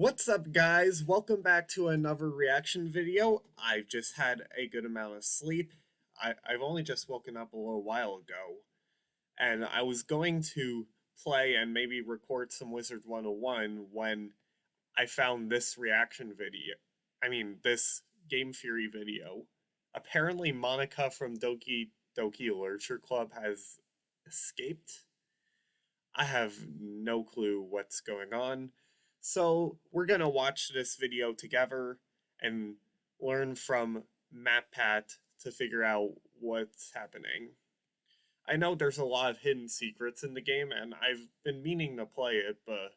What's up, guys? Welcome back to another reaction video. I've just had a good amount of sleep. I've only just woken up a little while ago, and I was going to play and maybe record some Wizard 101 when I found this reaction video. This Game Theory video. Apparently, Monika from DDLC Literature Club has escaped. I have no clue what's going on. So we're going to watch this video together and learn from MatPat to figure out what's happening. I know there's a lot of hidden secrets in the game, and I've been meaning to play it, but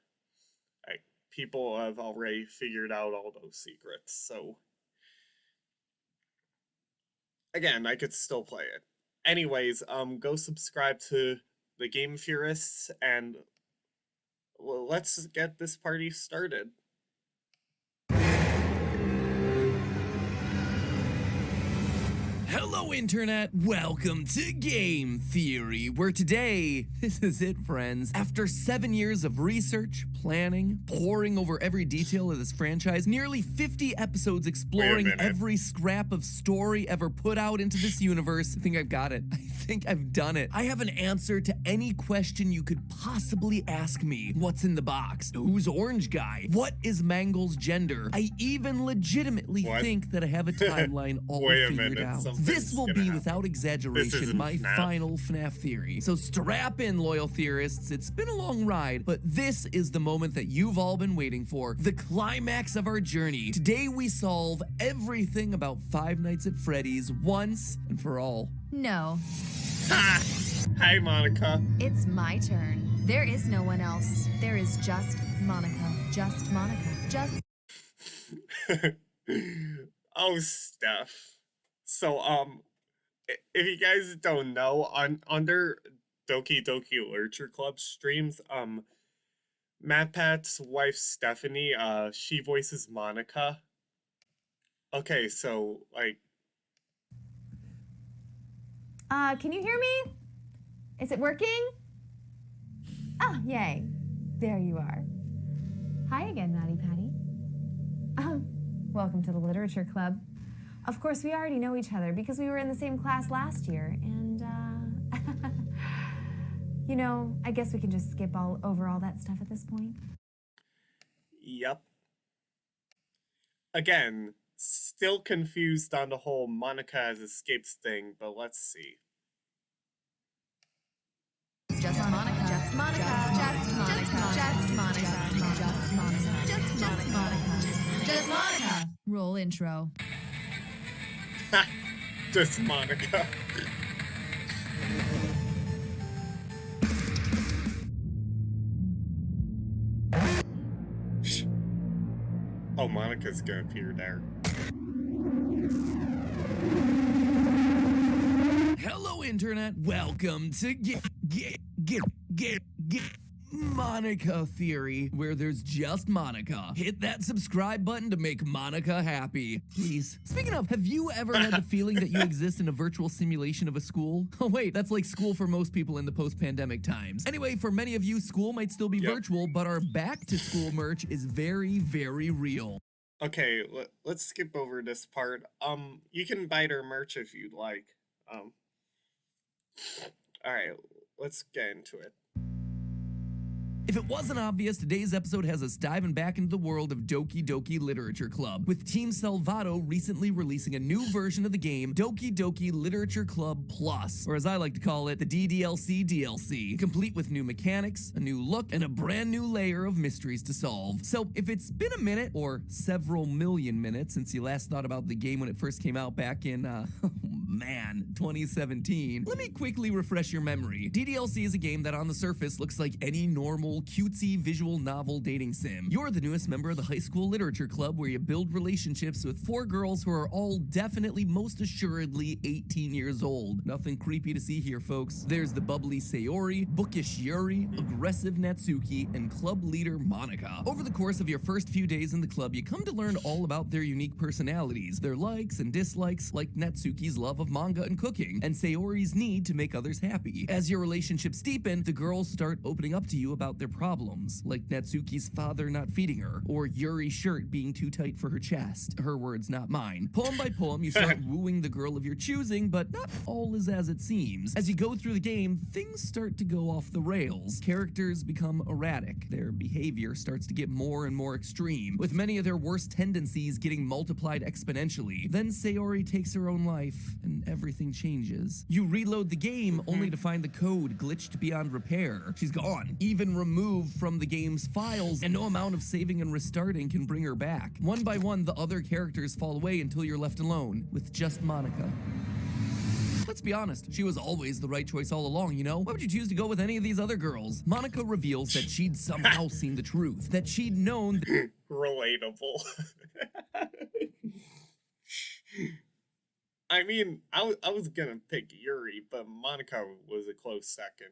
people have already figured out all those secrets. So again, I could still play it. Anyways, go subscribe to the Game Theorists, and let's get this party started. Hello, Internet! Welcome to Game Theory, where today, this is it, friends. After 7 years of research, planning, poring over every detail of this franchise, nearly 50 episodes exploring every scrap of story ever put out into this universe, I think I've got it. I think I've done it. I have an answer to any question you could possibly ask me. What's in the box? Who's Orange Guy? What is Mangle's gender? I even legitimately think that I have a timeline all figured out. This will be, without exaggeration, my final FNAF theory. So strap in, loyal theorists. It's been a long ride, but this is the moment that you've all been waiting for. The climax of our journey. Today we solve everything about Five Nights at Freddy's once and for all. No. Ha! Hi, Monika. It's my turn. There is no one else. There is just Monika. Just Monika. Just... Oh, Steph. So, if you guys don't know, under DDLC Literature Club streams, MatPat's wife, Stephanie, she voices Monika. Okay, so, Can you hear me? Is it working? Oh, yay. There you are. Hi again, Maddie Patty. Welcome to the Literature Club. Of course, we already know each other because we were in the same class last year, and, you know, I guess we can just skip over all that stuff at this point. Yep. Again, still confused on the whole Monika has escaped thing, but let's see. Just Monika. Just Monika. Just Monika. Just Monika. Just Monika. Just Monika. Just Monika. Roll intro. Just Monika. Oh, Monika's gonna appear there. Hello, Internet. Welcome to Monika Theory, where there's just Monika. Hit that subscribe button to make Monika happy, please. Speaking of, have you ever had the feeling that you exist in a virtual simulation of a school? Oh wait, that's like school for most people in the post-pandemic times. Anyway, for many of you, school might still be virtual, but our back-to-school merch is very, very real. Okay, let's skip over this part. You can buy their merch if you'd like. Alright, let's get into it. If it wasn't obvious, today's episode has us diving back into the world of DDLC Literature Club, with Team Salvato recently releasing a new version of the game, DDLC Literature Club Plus, or as I like to call it, the DDLC DLC, complete with new mechanics, a new look, and a brand new layer of mysteries to solve. So if it's been a minute, or several million minutes, since you last thought about the game when it first came out back in, 2017, let me quickly refresh your memory. DDLC is a game that on the surface looks like any normal cutesy visual novel dating sim. You're the newest member of the high school literature club, where you build relationships with 4 girls who are all definitely most assuredly 18 years old. Nothing creepy to see here, folks. There's the bubbly Sayori, bookish Yuri, aggressive Natsuki, and club leader Monika. Over the course of your first few days in the club, you come to learn all about their unique personalities, their likes and dislikes, like Natsuki's love of manga and cooking, and Sayori's need to make others happy. As your relationships deepen, the girls start opening up to you about their their problems, like Natsuki's father not feeding her, or Yuri's shirt being too tight for her chest. Her words, not mine. Poem by poem, you start wooing the girl of your choosing, but not all is as it seems. As you go through the game, things start to go off the rails. Characters become erratic. Their behavior starts to get more and more extreme, with many of their worst tendencies getting multiplied exponentially. Then Sayori takes her own life, and everything changes. You reload the game only to find the code glitched beyond repair. She's gone, even removed from the game's files, and no amount of saving and restarting can bring her back. One by one, the other characters fall away until you're left alone with just Monika. Let's be honest, she was always the right choice all along, you know? Why would you choose to go with any of these other girls? Monika reveals that she'd somehow seen the truth, that she'd known Relatable. I mean, I was gonna pick Yuri, but Monika was a close second.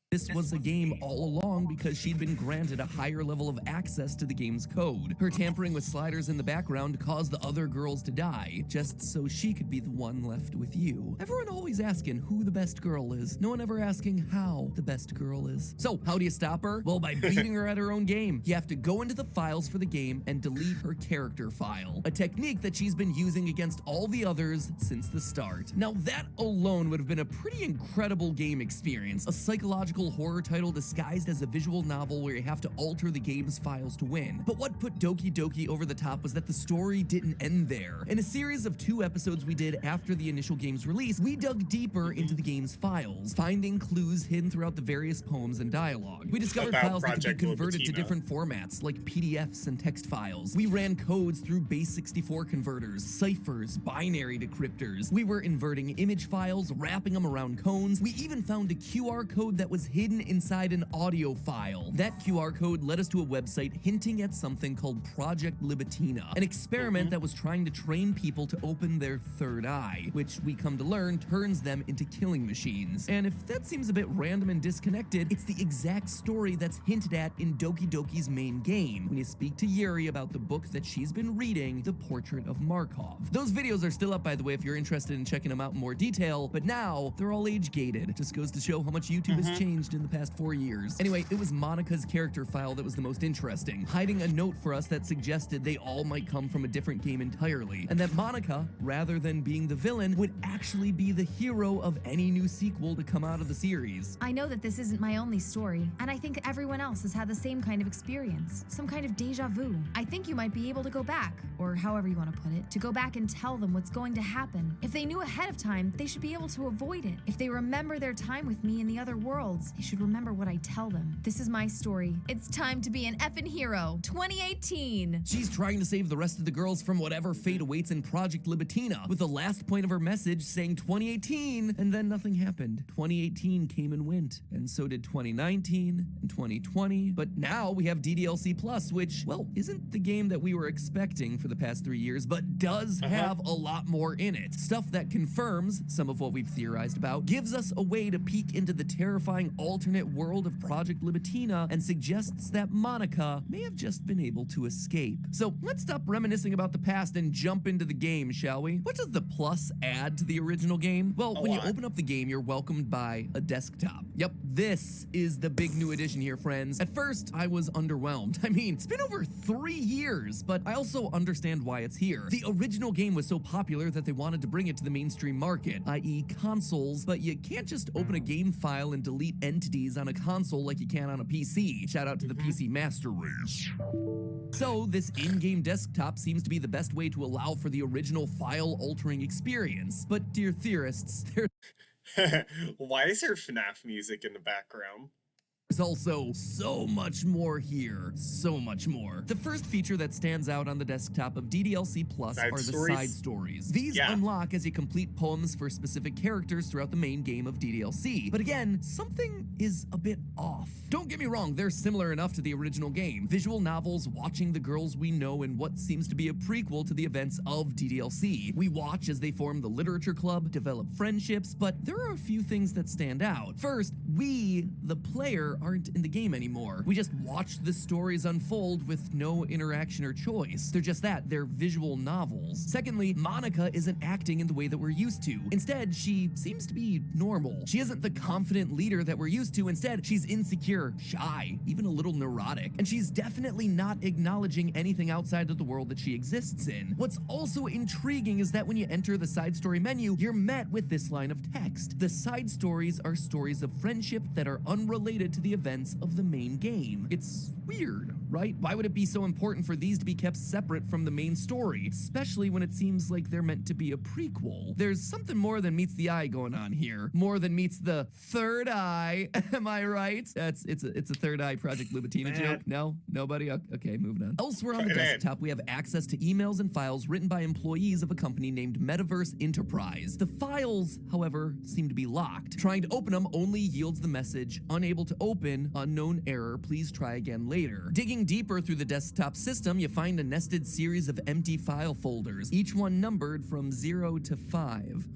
this was a game all along because she'd been granted a higher level of access to the game's code. Her tampering with sliders in the background caused the other girls to die, just so she could be the one left with you. Everyone always asking who the best girl is, no one ever asking how the best girl is. So, how do you stop her? Well, by beating her at her own game. You have to go into the files for the game and delete her character file, a technique that she's been using against all the others since the start. Now, that alone would have been a pretty incredible game experience, a psychological horror title disguised as a visual novel where you have to alter the game's files to win. But what put Doki Doki over the top was that the story didn't end there. In a series of 2 episodes we did after the initial game's release, we dug deeper into the game's files, finding clues hidden throughout the various poems and dialogue. We discovered files that could be converted to different formats, like PDFs and text files. We ran codes through base64 converters, ciphers, binary decryptors. We were inverting image files, wrapping them around cones. We even found a QR code that was hidden inside an audio file. That QR code led us to a website hinting at something called Project Libitina, an experiment that was trying to train people to open their third eye, which we come to learn turns them into killing machines. And if that seems a bit random and disconnected, it's the exact story that's hinted at in Doki Doki's main game, when you speak to Yuri about the book that she's been reading, The Portrait of Markov. Those videos are still up, by the way, if you're interested in checking them out in more detail, but now they're all age-gated. Just goes to show how much YouTube has changed in the past 4 years. Anyway, it was Monika's character file that was the most interesting, hiding a note for us that suggested they all might come from a different game entirely, and that Monika, rather than being the villain, would actually be the hero of any new sequel to come out of the series. I know that this isn't my only story, and I think everyone else has had the same kind of experience, some kind of deja vu. I think you might be able to go back, or however you want to put it, to go back and tell them what's going to happen. If they knew ahead of time, they should be able to avoid it. If they remember their time with me in the other worlds, they should remember what I tell them. This is my story. It's time to be an effing hero. 2018. She's trying to save the rest of the girls from whatever fate awaits in Project Libitina, with the last point of her message saying 2018, and then nothing happened. 2018 came and went, and so did 2019 and 2020. But now we have DDLC Plus, which, well, isn't the game that we were expecting for the past 3 years, but does have a lot more in it. Stuff that confirms some of what we've theorized about, gives us a way to peek into the terrifying alternate world of Project Libitina, and suggests that Monika may have just been able to escape. So let's stop reminiscing about the past and jump into the game, shall we? What does the Plus add to the original game? Well, when you open up the game, you're welcomed by a desktop. Yep, this is the big new addition here, friends. At first, I was underwhelmed. I mean, it's been over 3 years, but I also understand why it's here. The original game was so popular that they wanted to bring it to the mainstream market, i.e. consoles, but you can't just open a game file and delete entities on a console like you can on a PC. Shout out to the PC Master Race. So this in-game desktop seems to be the best way to allow for the original file-altering experience. But dear theorists, Why is there FNAF music in the background? there's also so much more here. So much more. The first feature that stands out on the desktop of DDLC Plus are the side stories. These unlock as you complete poems for specific characters throughout the main game of DDLC. But again, something is a bit off. Don't get me wrong, they're similar enough to the original game. Visual novels watching the girls we know in what seems to be a prequel to the events of DDLC. We watch as they form the literature club, develop friendships, but there are a few things that stand out. First, we, the player, aren't in the game anymore. We just watch the stories unfold with no interaction or choice. They're just that, they're visual novels. Secondly, Monika isn't acting in the way that we're used to. Instead, she seems to be normal. She isn't the confident leader that we're used to. Instead, she's insecure, shy, even a little neurotic. And she's definitely not acknowledging anything outside of the world that she exists in. What's also intriguing is that when you enter the side story menu, you're met with this line of text. The side stories are stories of friendship that are unrelated to the events of the main game. It's weird, right? Why would it be so important for these to be kept separate from the main story, especially when it seems like they're meant to be a prequel? There's something more than meets the eye going on here. More than meets the third eye. Am I right? It's a third eye Project Lubatina joke. No? Nobody? Okay, moving on. Elsewhere on the desktop, we have access to emails and files written by employees of a company named Metaverse Enterprise. The files, however, seem to be locked. Trying to open them only yields the message, unable to open, unknown error, please try again later. Digging deeper through the desktop system, you find a nested series of empty file folders, each one numbered from 0 to 5.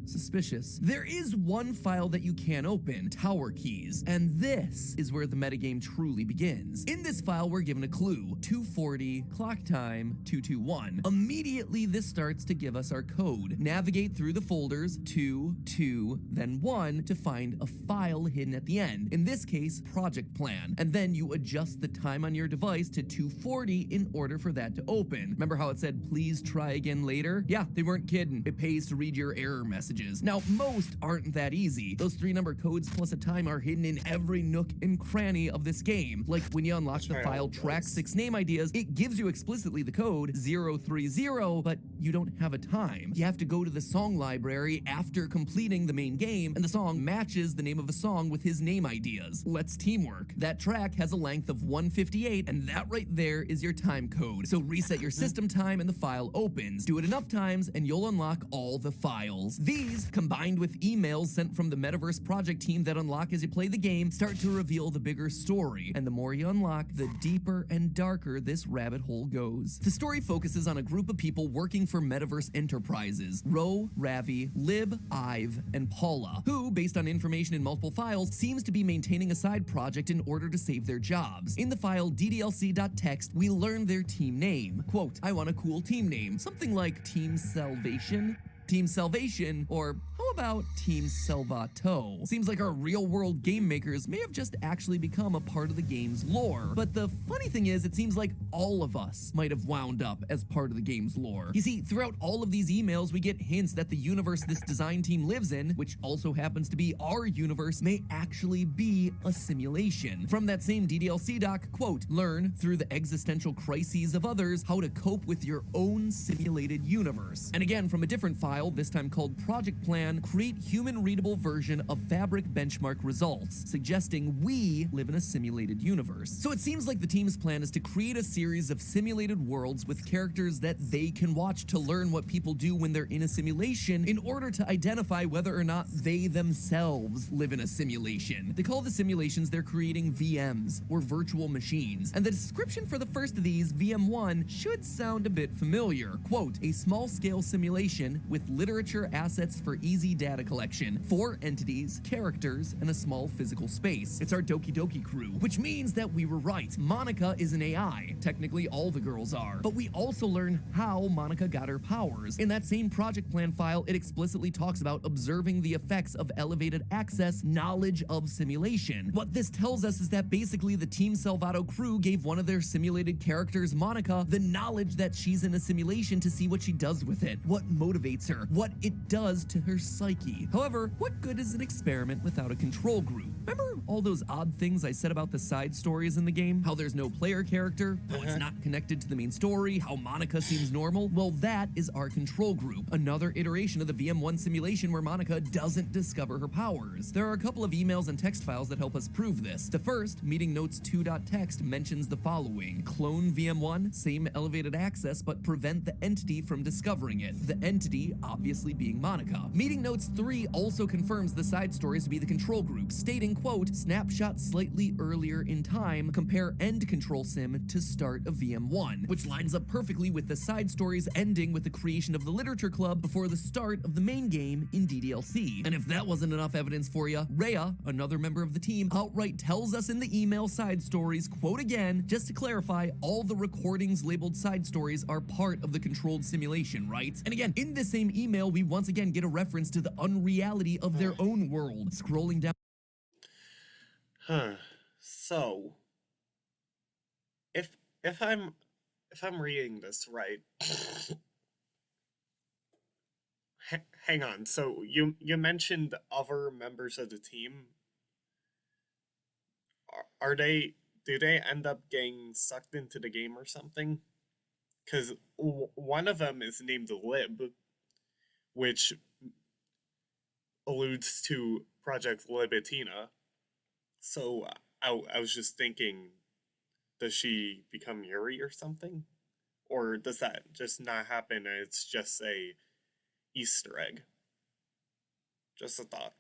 Suspicious. There is one file that you can open, Tower Keys, and this is where the metagame truly begins. In this file, we're given a clue, 240, clock time, 221. Immediately, this starts to give us our code. Navigate through the folders, 2, 2, then 1 to find a file hidden at the end. In this case, project plan. And then you adjust the time on your device to 240 in order for that to open. Remember how it said, please try again later? Yeah, they weren't kidding. It pays to read your error messages. Now, most aren't that easy. Those 3-number codes plus a time are hidden in every nook and cranny of this game. Like when you unlock the file track 6 name ideas, it gives you explicitly the code 030, but you don't have a time. You have to go to the song library after completing the main game, and the song matches the name of a song with his name ideas. Let's teamwork. That track has a length of 158, and that right there is your time code. So reset your system time and the file opens. Do it enough times and you'll unlock all the files. These, combined with emails sent from the Metaverse project team that unlock as you play the game, start to reveal the bigger story. And the more you unlock, the deeper and darker this rabbit hole goes. The story focuses on a group of people working for Metaverse Enterprises, Ro, Ravi, Lib, Ive, and Paula, who, based on information in multiple files, seems to be maintaining a side project in order to save their jobs. In the file DDLC.txt, we learn their team name. Quote, I want a cool team name. Something like Team Salvation? Team Salvation, or how about Team Salvato? Seems like our real-world game makers may have just actually become a part of the game's lore. But the funny thing is, it seems like all of us might have wound up as part of the game's lore. You see, throughout all of these emails, we get hints that the universe this design team lives in, which also happens to be our universe, may actually be a simulation. From that same DDLC doc, quote, learn through the existential crises of others how to cope with your own simulated universe. And again, from a different file, this time called Project Plan, create human-readable version of Fabric benchmark results, suggesting we live in a simulated universe. So it seems like the team's plan is to create a series of simulated worlds with characters that they can watch to learn what people do when they're in a simulation in order to identify whether or not they themselves live in a simulation. They call the simulations they're creating VMs, or virtual machines, and the description for the first of these, VM1, should sound a bit familiar. Quote, a small-scale simulation with literature assets for easy data collection, 4 entities, characters, and a small physical space. It's our Doki Doki crew, which means that we were right. Monika is an AI. Technically, all the girls are. But we also learn how Monika got her powers. In that same project plan file, it explicitly talks about observing the effects of elevated access knowledge of simulation. What this tells us is that basically the Team Salvato crew gave one of their simulated characters, Monika, the knowledge that she's in a simulation to see what she does with it, what motivates her, what it does to her psyche. However, what good is an experiment without a control group? Remember all those odd things I said about the side stories in the game? How there's no player character, how it's not connected to the main story, how Monika seems normal? Well, that is our control group, another iteration of the VM1 simulation where Monika doesn't discover her powers. There are a couple of emails and text files that help us prove this. The first, meeting notes 2.txt, mentions the following: clone VM1, same elevated access, but prevent the entity from discovering it. The entity obviously being Monika. Meeting notes Notes 3 also confirms the side stories to be the control group, stating, quote, snapshot slightly earlier in time, compare end control sim to start of VM1, which lines up perfectly with the side stories ending with the creation of the literature club before the start of the main game in DDLC. And if that wasn't enough evidence for you, Rhea, another member of the team, outright tells us in the email side stories, quote again, just to clarify, all the recordings labeled side stories are part of the controlled simulation, right? And again, in the same email, we once again get a reference to the unreality of their own world. Scrolling down. So, if I'm reading this right, hang on. So you mentioned other members of the team. Do they end up getting sucked into the game or something? Because one of them is named Lib, which alludes to Project Libitina. So I was just thinking, does she become Yuri or something? Or does that just not happen and it's just a Easter egg? Just a thought.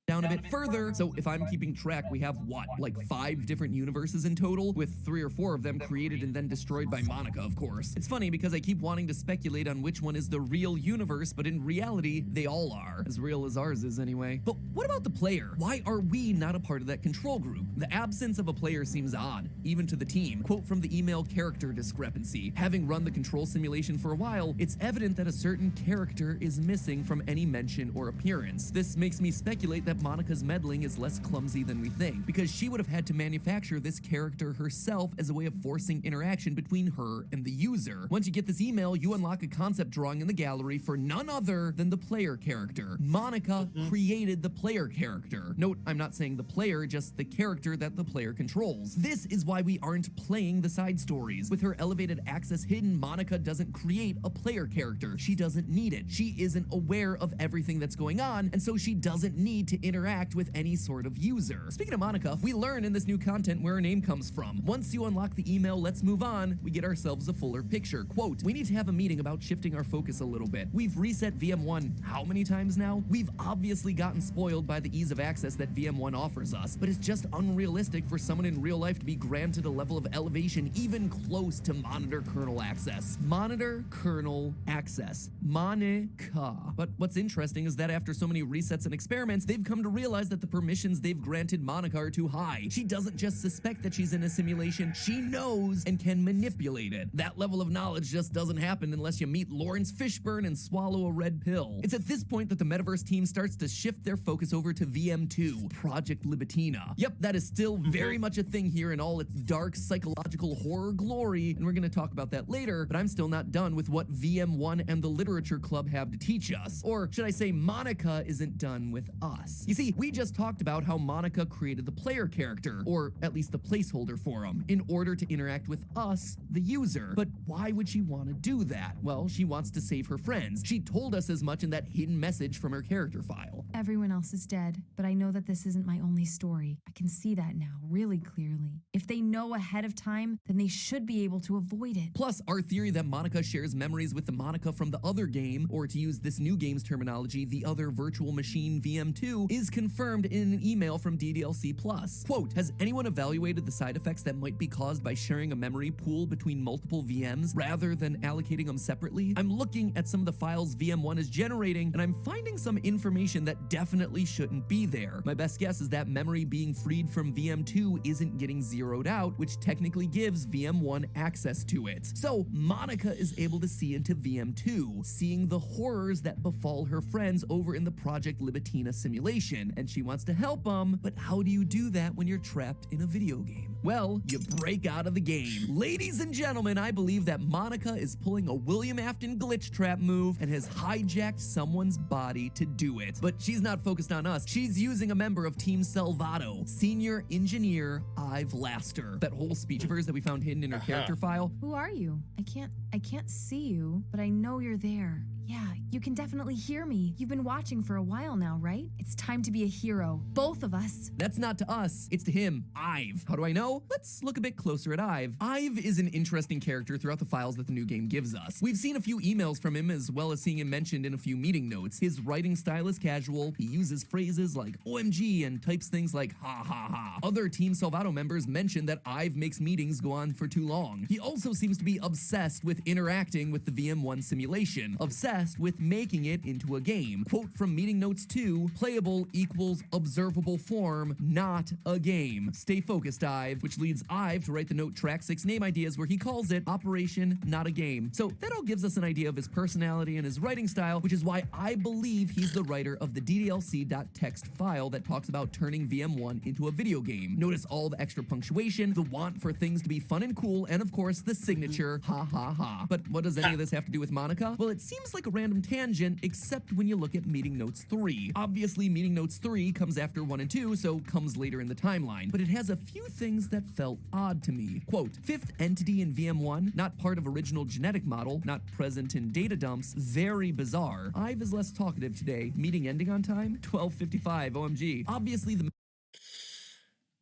Down a bit further, so if I'm keeping track, we have what, like 5 different universes in total, with 3 or 4 of them created and then destroyed by Monika, of course. It's funny because I keep wanting to speculate on which one is the real universe, but in reality, they all are. As real as ours is anyway. But what about the player? Why are we not a part of that control group? The absence of a player seems odd, even to the team. Quote from the email, character discrepancy. Having run the control simulation for a while, it's evident that a certain character is missing from any mention or appearance. This makes me speculate that Monika's meddling is less clumsy than we think, because she would have had to manufacture this character herself as a way of forcing interaction between her and the user. Once you get this email, you unlock a concept drawing in the gallery for none other than the player character. Monika created the player character. Note, I'm not saying the player, just the character that the player controls. This is why we aren't playing the side stories. With her elevated access hidden, Monika doesn't create a player character. She doesn't need it. She isn't aware of everything that's going on, and so she doesn't need to interact with any sort of user. Speaking of Monika, we learn in this new content where her name comes from. Once you unlock the email, let's move on, we get ourselves a fuller picture. Quote, we need to have a meeting about shifting our focus a little bit. We've reset VM1 how many times now? We've obviously gotten spoiled by the ease of access that VM1 offers us, but it's just unrealistic for someone in real life to be granted a level of elevation even close to monitor kernel access. Monitor kernel access. Monika. But what's interesting is that after so many resets and experiments, they've come to realize that the permissions they've granted Monika are too high. She doesn't just suspect that she's in a simulation, she knows and can manipulate it. That level of knowledge just doesn't happen unless you meet Lawrence Fishburne and swallow a red pill. It's at this point that the Metaverse team starts to shift their focus over to VM2, Project Libitina. Yep, that is still very much a thing here in all its dark psychological horror glory, and we're gonna talk about that later, but I'm still not done with what VM1 and the Literature Club have to teach us. Or should I say Monika isn't done with us. You see, we just talked about how Monika created the player character, or at least the placeholder for him, in order to interact with us, the user. But why would she want to do that? Well, she wants to save her friends. She told us as much in that hidden message from her character file. Everyone else is dead, but I know that this isn't my only story. I can see that now, really clearly. If they know ahead of time, then they should be able to avoid it. Plus, our theory that Monika shares memories with the Monika from the other game, or to use this new game's terminology, the other virtual machine VM2, is confirmed in an email from DDLC Plus. Quote, has anyone evaluated the side effects that might be caused by sharing a memory pool between multiple VMs rather than allocating them separately? I'm looking at some of the files VM1 is generating, and I'm finding some information that definitely shouldn't be there. My best guess is that memory being freed from VM2 isn't getting zeroed out, which technically gives VM1 access to it. So Monika is able to see into VM2, seeing the horrors that befall her friends over in the Project Libitina simulation, and she wants to help them, but how do you do that when you're trapped in a video game? Well, you break out of the game. Ladies and gentlemen, I believe that Monika is pulling a William Afton glitch trap move and has hijacked someone's body to do it. But she's not focused on us. She's using a member of Team Salvato, Senior Engineer Ive Laster. That whole speech of hers that we found hidden in her character file. Who are you? I can't see you, but I know you're there. Yeah, you can definitely hear me. You've been watching for a while now, right? It's time to be a hero. Both of us. That's not to us, it's to him, Ive. How do I know? Let's look a bit closer at Ive. Ive is an interesting character throughout the files that the new game gives us. We've seen a few emails from him as well as seeing him mentioned in a few meeting notes. His writing style is casual. He uses phrases like OMG and types things like ha ha ha. Other Team Salvato members mention that Ive makes meetings go on for too long. He also seems to be obsessed with interacting with the VM1 simulation, obsessed with making it into a game. Quote from meeting notes 2, playable equals observable form, not a game. Stay focused, Ive, which leads Ive to write the note track 6 name ideas where he calls it Operation Not a Game. So that all gives us an idea of his personality and his writing style, which is why I believe he's the writer of the DDLC.txt file that talks about turning VM1 into a video game. Notice all the extra punctuation, the want for things to be fun and cool, and of course the signature ha ha ha. But what does any of this have to do with Monika? Well, it seems like a random tangent, except when you look at meeting notes 3. Obviously, meeting notes 3 comes after 1 and 2, so comes later in the timeline, but it has a few things that felt odd to me. Quote, fifth entity in VM1, not part of original genetic model, not present in data dumps, very bizarre. Ive is less talkative today. Meeting ending on time? 12:55, OMG. Obviously, the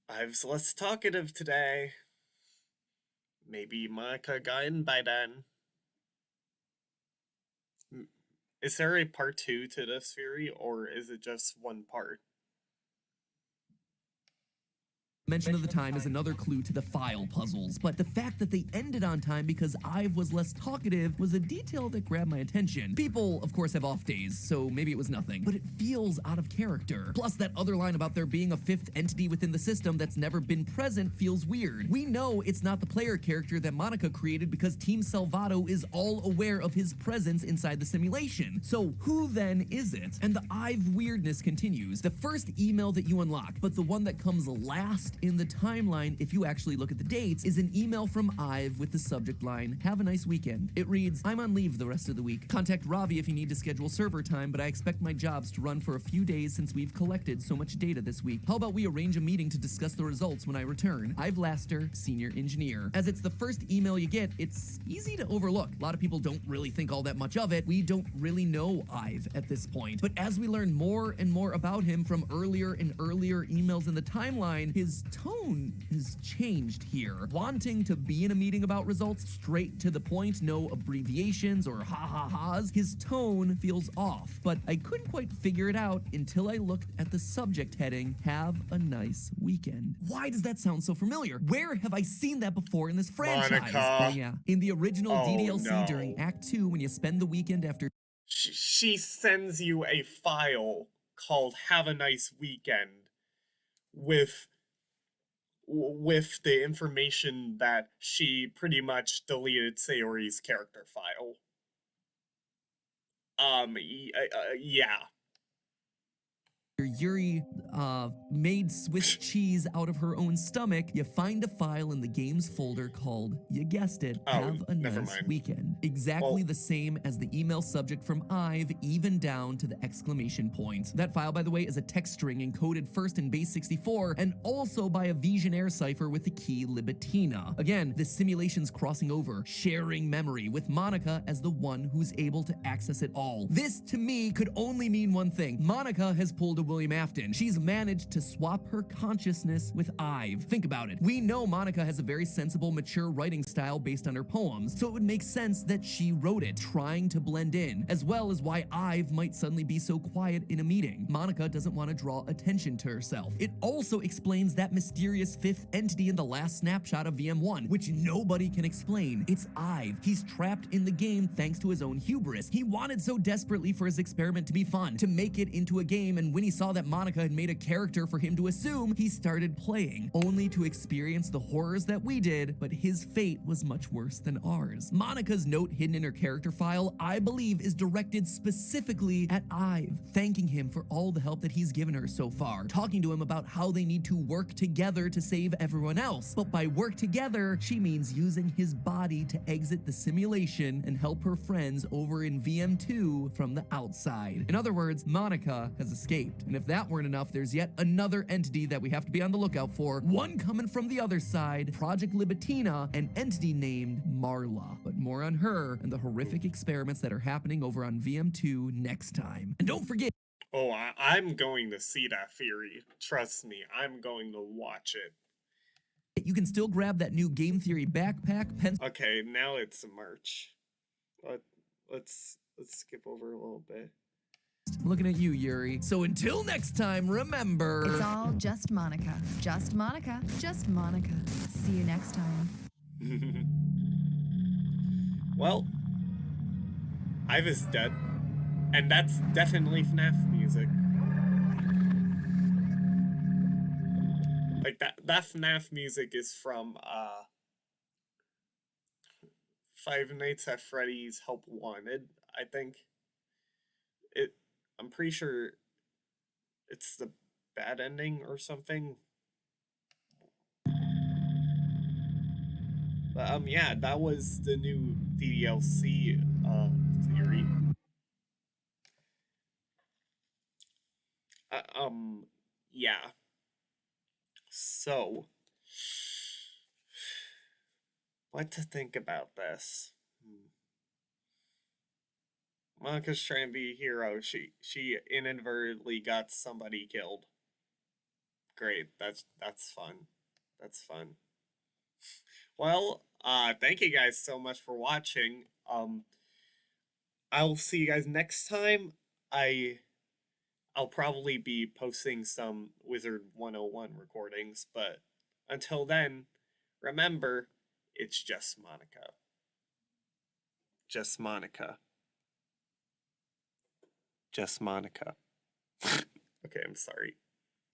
Ive's less talkative today. Maybe Monika got in by then. Is there a part 2 to this theory, or is it just one part? mention of the time is another clue to the file puzzles, but the fact that they ended on time because Ive was less talkative was a detail that grabbed my attention. People, of course, have off days, so maybe it was nothing, but it feels out of character. Plus, that other line about there being a fifth entity within the system that's never been present feels weird. We know it's not the player character that Monika created because Team Salvato is all aware of his presence inside the simulation. So who then is it? And the Ive weirdness continues. The first email that you unlock, but the one that comes last in the timeline, if you actually look at the dates, is an email from Ive with the subject line, "Have a nice weekend." It reads, "I'm on leave the rest of the week. Contact Ravi if you need to schedule server time, but I expect my jobs to run for a few days since we've collected so much data this week. How about we arrange a meeting to discuss the results when I return? Ive Laster, Senior Engineer." As it's the first email you get, it's easy to overlook. A lot of people don't really think all that much of it. We don't really know Ive at this point. But as we learn more and more about him from earlier and earlier emails in the timeline, his tone has changed here. Wanting to be in a meeting about results, straight to the point, no abbreviations or ha-ha-has, his tone feels off. But I couldn't quite figure it out until I looked at the subject heading, "Have a nice weekend." Why does that sound so familiar? Where have I seen that before in this franchise? Monika. Oh, yeah. In the original Oh, DDLC no. during Act 2 when you spend the weekend after She sends you a file called "Have a Nice Weekend" with the information that she pretty much deleted Sayori's character file. Yeah. Yuri made Swiss cheese out of her own stomach, you find a file in the games folder called, you guessed it, "Have a never nice mind. weekend." Exactly Well- the same as the email subject from Ive, even down to the exclamation point. That file, by the way, is a text string encoded first in base 64 and also by a Visionaire cipher with the key Libitina. Again, the simulation's crossing over, sharing memory with Monika as the one who's able to access it all. This, to me, could only mean one thing. Monika has pulled a William Afton. She's managed to swap her consciousness with Ive. Think about it. We know Monika has a very sensible, mature writing style based on her poems, so it would make sense that she wrote it, trying to blend in, as well as why Ive might suddenly be so quiet in a meeting. Monika doesn't want to draw attention to herself. It also explains that mysterious fifth entity in the last snapshot of VM1, which nobody can explain. It's Ive. He's trapped in the game thanks to his own hubris. He wanted so desperately for his experiment to be fun, to make it into a game, and when he saw that Monika had made a character for him to assume, he started playing, only to experience the horrors that we did, but his fate was much worse than ours. Monika's note hidden in her character file, I believe, is directed specifically at Ive, thanking him for all the help that he's given her so far, talking to him about how they need to work together to save everyone else. But by work together, she means using his body to exit the simulation and help her friends over in VM2 from the outside. In other words, Monika has escaped. And if that weren't enough, there's yet another entity that we have to be on the lookout for. One coming from the other side, Project Libitina, an entity named Marla. But more on her and the horrific experiments that are happening over on VM2 next time. And don't forget, Oh, I'm going to see that theory. Trust me, I'm going to watch it. you can still grab that new Game Theory backpack, pencil. Okay, now it's merch. Let's skip over a little bit. I'm looking at you, Yuri. So until next time, remember... It's all just Monica. Just Monica. Just Monica. See you next time. Well, Iva's dead. And that's definitely FNAF music. Like that FNAF music is from Five Nights at Freddy's Help Wanted, I think. I'm pretty sure it's the bad ending or something. But yeah, that was the new DDLC theory. Yeah. So, what to think about this? Monica's trying to be a hero. She inadvertently got somebody killed. Great. That's fun. That's fun. Well, thank you guys so much for watching. I'll see you guys next time. I'll probably be posting some Wizard 101 recordings, but until then, remember, it's just Monika. Just Monika. Just Monika. Okay, I'm sorry.